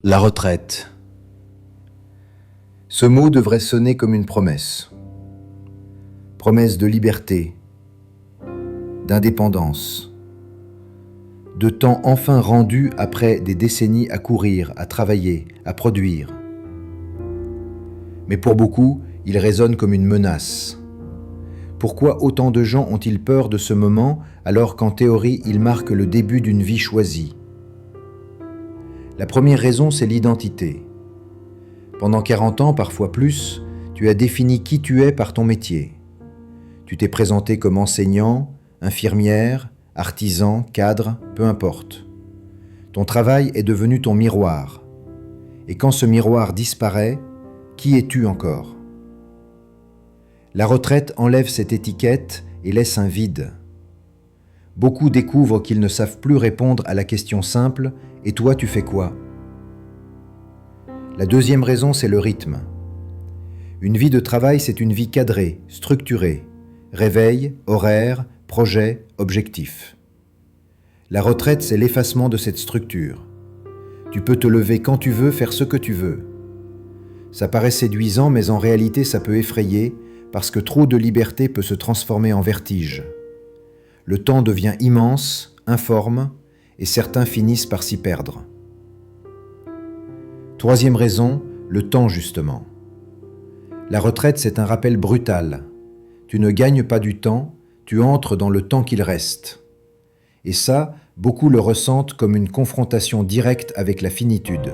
La retraite. Ce mot devrait sonner comme une promesse. Promesse de liberté, d'indépendance, de temps enfin rendu après des décennies à courir, à travailler, à produire. Mais pour beaucoup, il résonne comme une menace. Pourquoi autant de gens ont-ils peur de ce moment alors qu'en théorie, il marque le début d'une vie choisie ? La première raison, c'est l'identité. Pendant 40 ans, parfois plus, tu as défini qui tu es par ton métier. Tu t'es présenté comme enseignant, infirmière, artisan, cadre, peu importe. Ton travail est devenu ton miroir. Et quand ce miroir disparaît, qui es-tu encore ? La retraite enlève cette étiquette et laisse un vide. Beaucoup découvrent qu'ils ne savent plus répondre à la question simple « Et toi, tu fais quoi ?» La deuxième raison, c'est le rythme. Une vie de travail, c'est une vie cadrée, structurée. Réveil, horaire, projet, objectif. La retraite, c'est l'effacement de cette structure. Tu peux te lever quand tu veux, faire ce que tu veux. Ça paraît séduisant, mais en réalité, ça peut effrayer parce que trop de liberté peut se transformer en vertige. Le temps devient immense, informe, et certains finissent par s'y perdre. Troisième raison, le temps justement. La retraite, c'est un rappel brutal. Tu ne gagnes pas du temps, tu entres dans le temps qu'il reste. Et ça, beaucoup le ressentent comme une confrontation directe avec la finitude.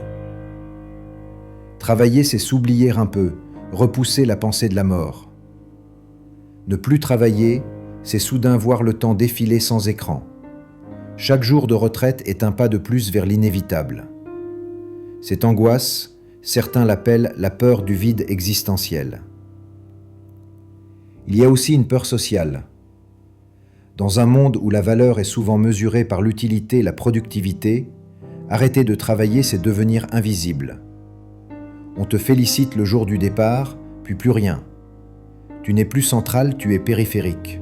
Travailler, c'est s'oublier un peu, repousser la pensée de la mort. Ne plus travailler, c'est soudain voir le temps défiler sans écran. Chaque jour de retraite est un pas de plus vers l'inévitable. Cette angoisse, certains l'appellent la peur du vide existentiel. Il y a aussi une peur sociale. Dans un monde où la valeur est souvent mesurée par l'utilité et la productivité, arrêter de travailler, c'est devenir invisible. On te félicite le jour du départ, puis plus rien. Tu n'es plus central, tu es périphérique.